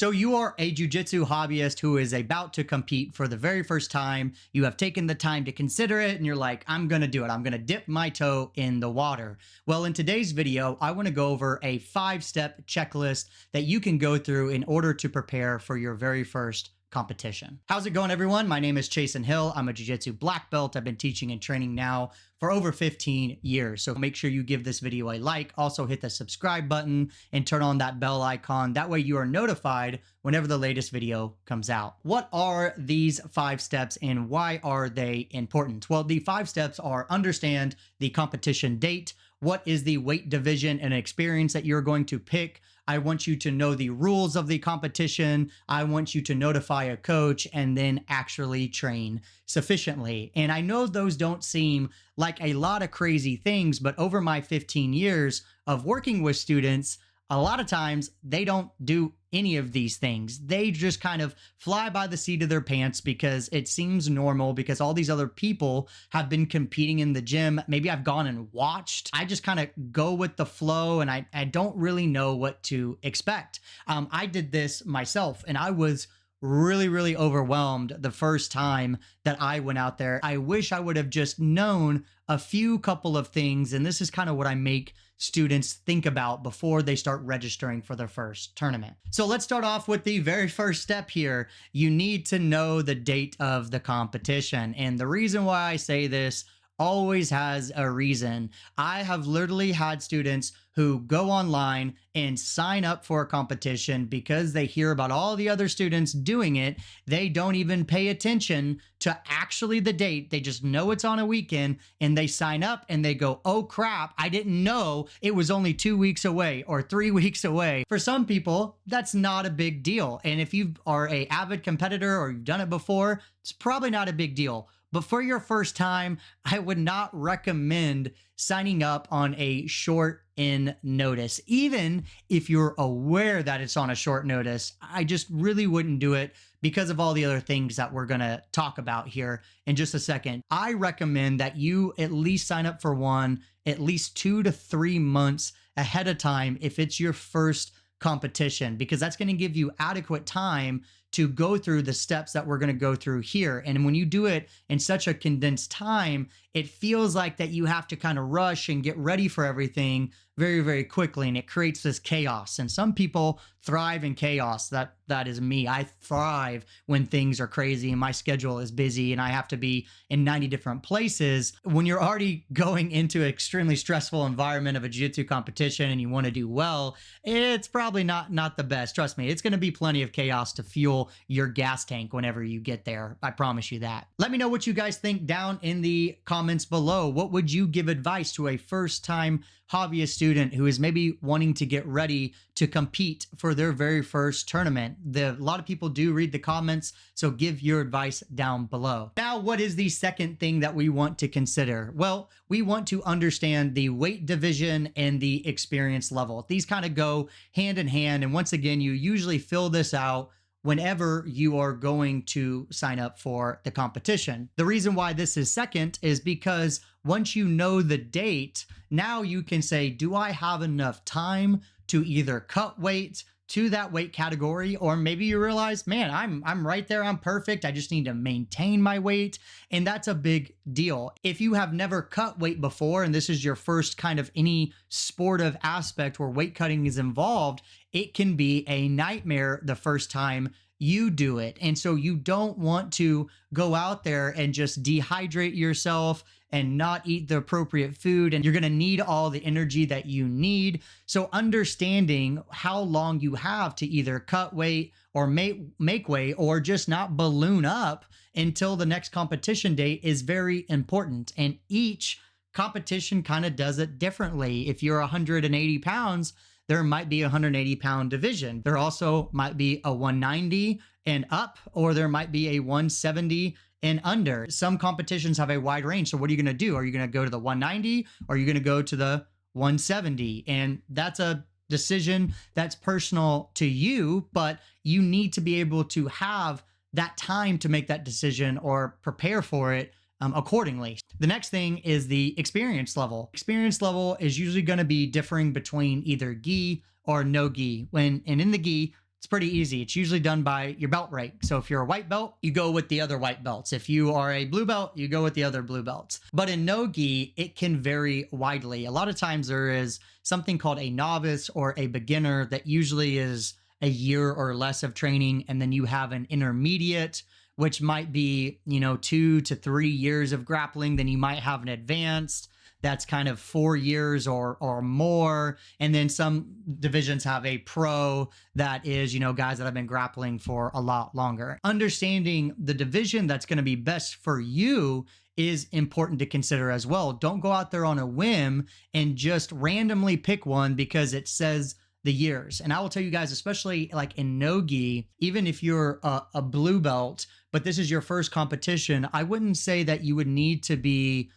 So you are a Jiu Jitsu hobbyist who is about to compete for the very first time. You have taken the time to consider it and you're like, I'm going to do it. I'm going to dip my toe in the water. Well, in today's video, I want to go over a 5-step checklist that you can go through in order to prepare for your very first competition. How's it going, everyone? My name is Chasen Hill. I'm a Jiu Jitsu black belt. I've been teaching and training now for over 15 years. So make sure you give this video a like. Also hit the subscribe button and turn on that bell icon. That way you are notified whenever the latest video comes out. What are these 5 steps and why are they important? Well, the 5 steps are: understand the competition date. What is the weight division and experience that you're going to pick? I want you to know the rules of the competition. I want you to notify a coach and then actually train sufficiently. And I know those don't seem like a lot of crazy things, but over my 15 years of working with students, a lot of times they don't do any of these things. They just kind of fly by the seat of their pants because it seems normal, because all these other people have been competing in the gym. Maybe I've gone and watched. I just kind of go with the flow and I don't really know what to expect. I did this myself and I was really overwhelmed the first time that I went out there. I wish I would have just known a couple of things. And this is kind of what I make students think about before they start registering for their first tournament. So let's start off with the very first step here. You need to know the date of the competition. And the reason why I say this always has a reason. I have literally had students who go online and sign up for a competition because they hear about all the other students doing it. They don't even pay attention to actually the date. They just know it's on a weekend and they sign up and they go, oh crap, I didn't know it was only 2 weeks away or 3 weeks away. For some people, that's not a big deal. And if you are an avid competitor or you've done it before, it's probably not a big deal. But for your first time, I would not recommend signing up on a short in notice. Even if you're aware that it's on a short notice, I just really wouldn't do it because of all the other things that we're going to talk about here in just a second. I recommend that you at least sign up for one at least 2 to 3 months ahead of time if it's your first competition, because that's going to give you adequate time to go through the steps that we're going to go through here. And when you do it in such a condensed time, it feels like that you have to kind of rush and get ready for everything very quickly. And it creates this chaos. And some people thrive in chaos. That is me. I thrive when things are crazy and my schedule is busy and I have to be in 90 different places. When you're already going into an extremely stressful environment of a jiu-jitsu competition and you want to do well, it's probably not the best. Trust me, it's going to be plenty of chaos to fuel your gas tank whenever you get there. I promise you that. Let me know what you guys think down in the comments below. What would you give advice to a first-time hobbyist student who is maybe wanting to get ready to compete for their very first tournament? A lot of people do read the comments, so give your advice down below. Now, what is the second thing that we want to consider? Well, we want to understand the weight division and the experience level. These kind of go hand in hand, and once again, you usually fill this out whenever you are going to sign up for the competition. The reason why this is second is because once you know the date, now you can say, do I have enough time to either cut weight to that weight category, or maybe you realize, man, I'm right there, I'm perfect, I just need to maintain my weight, and that's a big deal. If you have never cut weight before, and this is your first kind of any sportive aspect where weight cutting is involved, it can be a nightmare the first time you do it. And so you don't want to go out there and just dehydrate yourself and not eat the appropriate food. And you're going to need all the energy that you need. So understanding how long you have to either cut weight or make weight or just not balloon up until the next competition date is very important. And each competition kind of does it differently. If you're 180 pounds, there might be a 180-pound division. There also might be a 190 and up, or there might be a 170 and under. Some competitions have a wide range. So what are you going to do? Are you going to go to the 190 or are you going to go to the 170? And that's a decision that's personal to you, but you need to be able to have that time to make that decision or prepare for it accordingly. The next thing is the experience level. Experience level is usually going to be differing between either gi or no gi. And in the gi, It's pretty easy. It's usually done by your belt rank. So if you're a white belt, you go with the other white belts. If you are a blue belt, you go with the other blue belts. But in no-gi, it can vary widely. A lot of times there is something called a novice or a beginner that usually is a year or less of training. And then you have an intermediate, which might be, 2 to 3 years of grappling. Then you might have an advanced that's kind of 4 years or more. And then some divisions have a pro that is, guys that have been grappling for a lot longer. Understanding the division that's going to be best for you is important to consider as well. Don't go out there on a whim and just randomly pick one because it says the years. And I will tell you guys, especially like in no-gi, even if you're a blue belt, but this is your first competition, I wouldn't say that you would need to be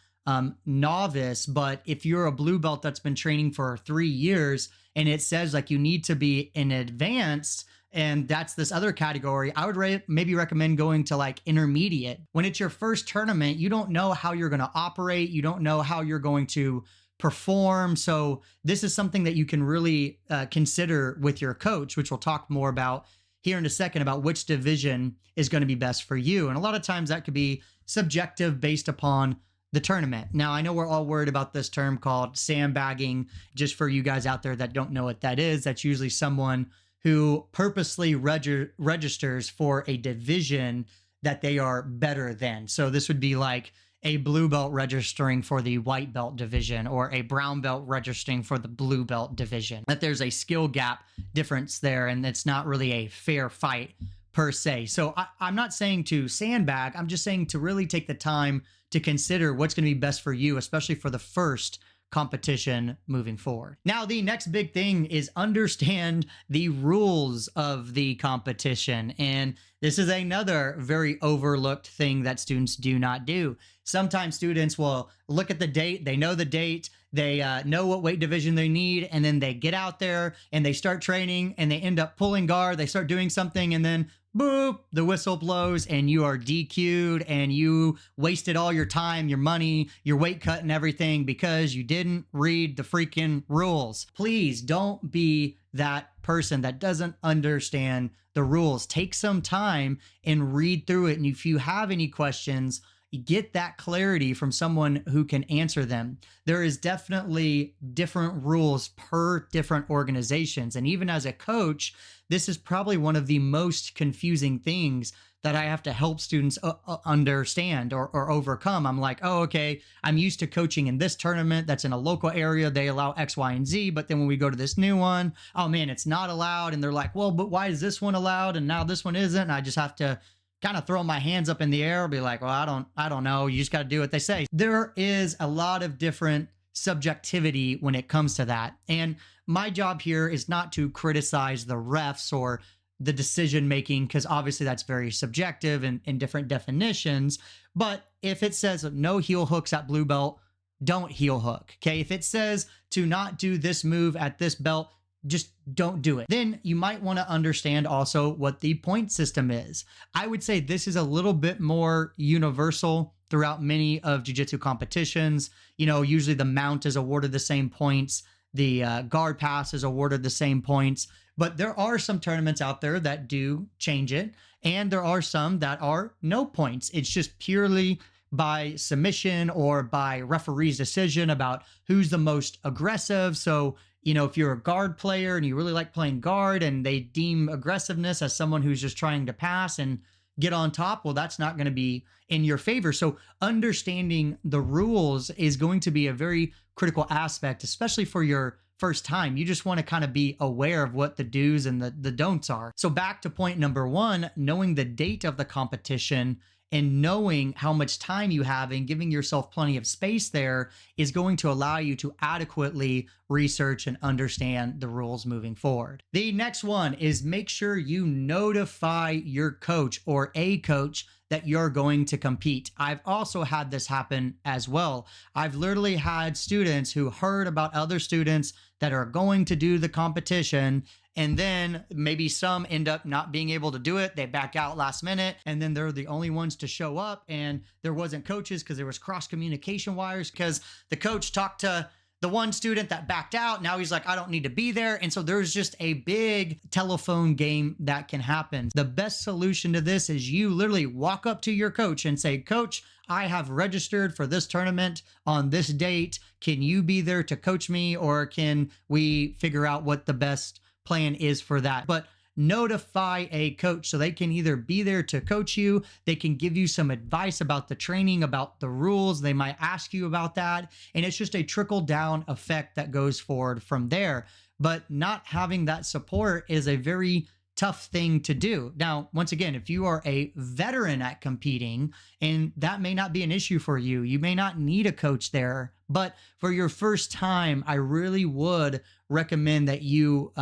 novice, but if you're a blue belt that's been training for 3 years and it says like you need to be in advanced, and that's this other category, I would maybe recommend going to like intermediate. When it's your first tournament, you don't know how you're going to operate. You don't know how you're going to perform. So this is something that you can really consider with your coach, which we'll talk more about here in a second, about which division is going to be best for you. And a lot of times that could be subjective based upon the tournament. Now, I know we're all worried about this term called sandbagging. Just for you guys out there that don't know what that is, that's usually someone who purposely registers for a division that they are better than. So this would be like a blue belt registering for the white belt division, or a brown belt registering for the blue belt division. That there's a skill gap difference there, and it's not really a fair fight per se. So I'm not saying to sandbag, I'm just saying to really take the time to consider what's going to be best for you, especially for the first competition moving forward. Now, the next big thing is understand the rules of the competition. And this is another very overlooked thing that students do not do. Sometimes students will look at the date, they know the date, they know what weight division they need, and then they get out there and they start training and they end up pulling guard, they start doing something, and then boop, the whistle blows and you are DQ'd and you wasted all your time, your money, your weight cut and everything because you didn't read the freaking rules. Please don't be that person that doesn't understand the rules. Take some time and read through it. And if you have any questions, get that clarity from someone who can answer them. There is definitely different rules per different organizations. And even as a coach, this is probably one of the most confusing things that I have to help students understand or overcome. I'm like, oh, okay, I'm used to coaching in this tournament that's in a local area. They allow X, Y, and Z. But then when we go to this new one, oh man, it's not allowed. And they're like, well, but why is this one allowed? And now this one isn't. And I just have to kind of throw my hands up in the air, be like, well, I don't know. You just got to do what they say. There is a lot of different subjectivity when it comes to that. And my job here is not to criticize the refs or the decision making, because obviously that's very subjective and different definitions. But if it says no heel hooks at blue belt, don't heel hook. Okay. If it says to not do this move at this belt, just don't do it. Then you might want to understand also what the point system is. I would say this is a little bit more universal throughout many of jiu-jitsu competitions. Usually the mount is awarded the same points. The guard pass is awarded the same points. But there are some tournaments out there that do change it. And there are some that are no points. It's just purely by submission or by referee's decision about who's the most aggressive. So if you're a guard player and you really like playing guard and they deem aggressiveness as someone who's just trying to pass and get on top, well, that's not going to be in your favor. So understanding the rules is going to be a very critical aspect, especially for your first time. You just want to kind of be aware of what the do's and the don'ts are. So back to point number one, knowing the date of the competition and knowing how much time you have and giving yourself plenty of space there is going to allow you to adequately research and understand the rules moving forward. The next one is make sure you notify your coach or a coach that you're going to compete. I've also had this happen as well. I've literally had students who heard about other students that are going to do the competition, and then maybe some end up not being able to do it. They back out last minute, and then they're the only ones to show up, and there wasn't coaches because there was cross communication wires because the coach talked to the one student that backed out, now he's like, I don't need to be there. And so there's just a big telephone game that can happen. The best solution to this is you literally walk up to your coach and say, Coach, I have registered for this tournament on this date. Can you be there to coach me, or can we figure out what the best plan is for that? But notify a coach so they can either be there to coach you, they can give you some advice about the training, about the rules, they might ask you about that, and it's just a trickle down effect that goes forward from there. But not having that support is a very tough thing to do. Now, once again, if you are a veteran at competing, and that may not be an issue for you, you may not need a coach there, but for your first time, I really would recommend that you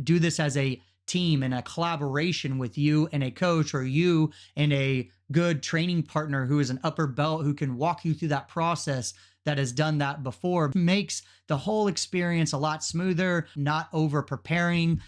do this as a team and a collaboration with you and a coach, or you and a good training partner who is an upper belt who can walk you through that process, that has done that before. Makes the whole experience a lot smoother, not over preparing.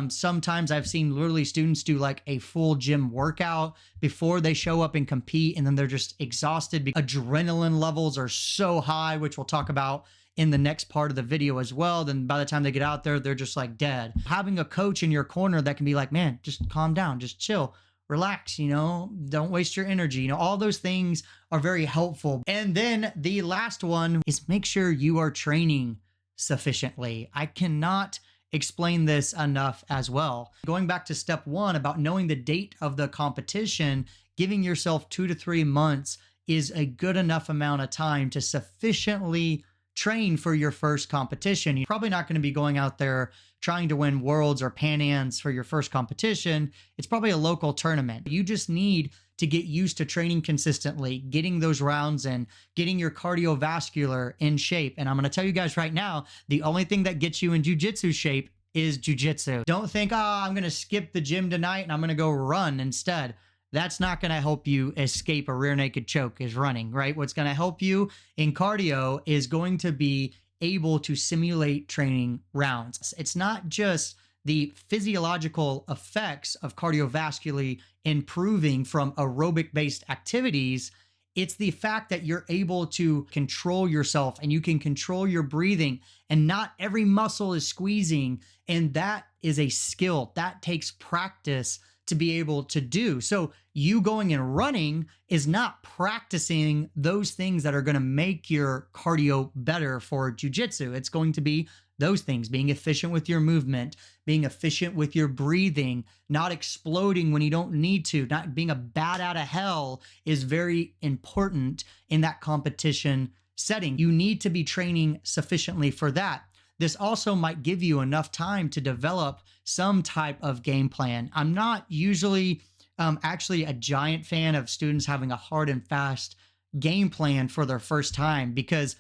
Sometimes I've seen literally students do like a full gym workout before they show up and compete, and then they're just exhausted because adrenaline levels are so high, which we'll talk about in the next part of the video as well. Then by the time they get out there, they're just like dead. Having a coach in your corner that can be like, man, just calm down, just chill, relax, don't waste your energy. All those things are very helpful. And then the last one is make sure you are training sufficiently. I cannot explain this enough as well. Going back to step one about knowing the date of the competition, giving yourself 2 to 3 months is a good enough amount of time to sufficiently train for your first competition. You're probably not going to be going out there trying to win worlds or Pan Ams for your first competition. It's probably a local tournament. You just need to get used to training consistently, getting those rounds in, getting your cardiovascular in shape. And I'm going to tell you guys right now, the only thing that gets you in Jiu Jitsu shape is Jiu Jitsu. Don't think, I'm going to skip the gym tonight and I'm going to go run instead. That's not going to help you escape a rear naked choke is running, right? What's going to help you in cardio is going to be able to simulate training rounds. It's not just the physiological effects of cardiovascularly improving from aerobic based activities. It's the fact that you're able to control yourself and you can control your breathing, and not every muscle is squeezing. And that is a skill that takes practice to be able to do. So you going and running is not practicing those things that are going to make your cardio better for jiu-jitsu. It's going to be those things: being efficient with your movement, being efficient with your breathing, not exploding when you don't need to, not being a bat out of hell is very important in that competition setting. You need to be training sufficiently for that. This also might give you enough time to develop some type of game plan. I'm not usually actually a giant fan of students having a hard and fast game plan for their first time, because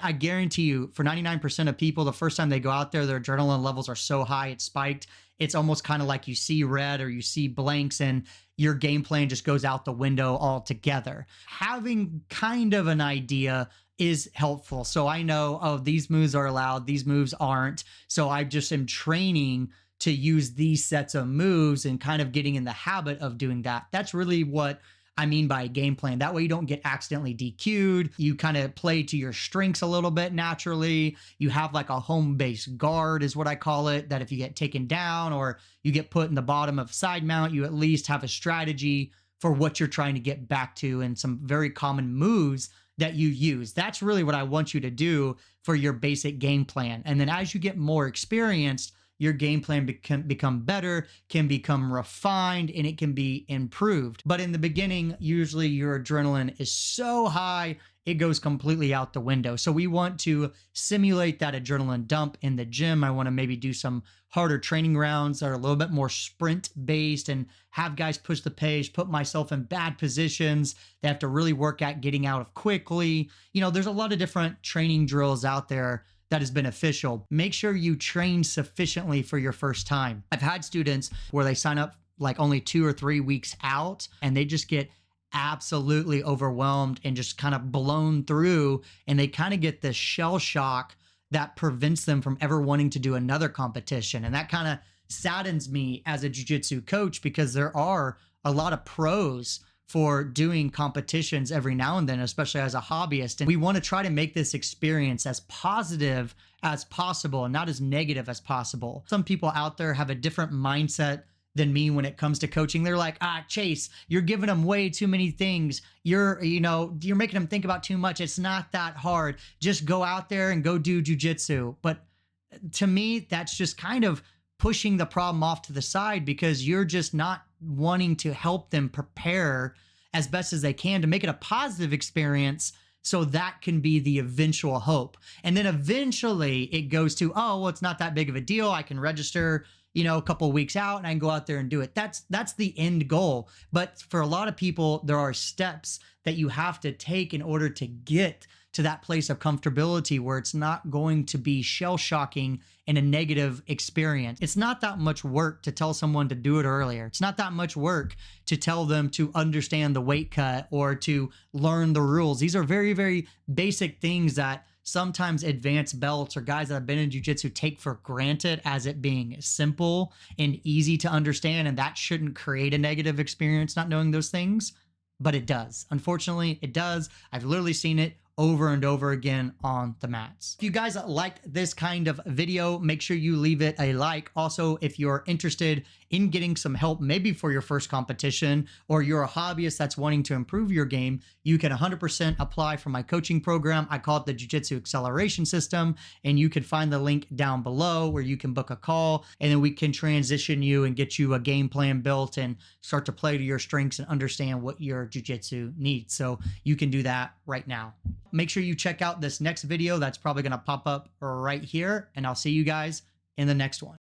I guarantee you, for 99% of people, the first time they go out there, their adrenaline levels are so high, it's spiked. It's almost kind of like you see red or you see blanks and your game plan just goes out the window altogether. Having kind of an idea is helpful. So I know, these moves are allowed, these moves aren't. So I just am training to use these sets of moves and kind of getting in the habit of doing that. That's really what I mean by a game plan. That way you don't get accidentally DQ'd. You kind of play to your strengths a little bit naturally. You have like a home base guard is what I call it, that if you get taken down or you get put in the bottom of side mount, you at least have a strategy for what you're trying to get back to and some very common moves that you use. That's really what I want you to do for your basic game plan. And then as you get more experienced, your game plan can become better, can become refined, and it can be improved. But in the beginning, usually your adrenaline is so high, it goes completely out the window. So we want to simulate that adrenaline dump in the gym. I want to maybe do some harder training rounds that are a little bit more sprint based and have guys push the pace, put myself in bad positions. They have to really work at getting out of quickly. There's a lot of different training drills out there that is beneficial. Make sure you train sufficiently for your first time. I've had students where they sign up like only 2 or 3 weeks out and they just get absolutely overwhelmed and just kind of blown through, and they kind of get this shell shock that prevents them from ever wanting to do another competition. And that kind of saddens me as a jiu-jitsu coach, because there are a lot of pros for doing competitions every now and then, especially as a hobbyist. And we want to try to make this experience as positive as possible and not as negative as possible. Some people out there have a different mindset than me when it comes to coaching. They're like, Chase, you're giving them way too many things. You're making them think about too much. It's not that hard. Just go out there and go do jujitsu. But to me, that's just kind of pushing the problem off to the side, because you're just not wanting to help them prepare as best as they can to make it a positive experience, so that can be the eventual hope. And then eventually it goes to, oh, well, it's not that big of a deal. I can register, a couple of weeks out and I can go out there and do it. That's the end goal. But for a lot of people, there are steps that you have to take in order to get to that place of comfortability where it's not going to be shell-shocking and a negative experience. It's not that much work to tell someone to do it earlier. It's not that much work to tell them to understand the weight cut or to learn the rules. These are very, very basic things that sometimes advanced belts or guys that have been in jiu-jitsu take for granted as it being simple and easy to understand. And that shouldn't create a negative experience, not knowing those things, but it does. Unfortunately, it does. I've literally seen it over and over again on the mats. If you guys liked this kind of video, make sure you leave it a like. Also, if you're interested in getting some help, maybe for your first competition, or you're a hobbyist that's wanting to improve your game, you can 100% apply for my coaching program. I call it the Jiu Jitsu Acceleration System, and you can find the link down below where you can book a call, and then we can transition you and get you a game plan built and start to play to your strengths and understand what your jiu-jitsu needs. So you can do that right now. Make sure you check out this next video that's probably going to pop up right here, and I'll see you guys in the next one.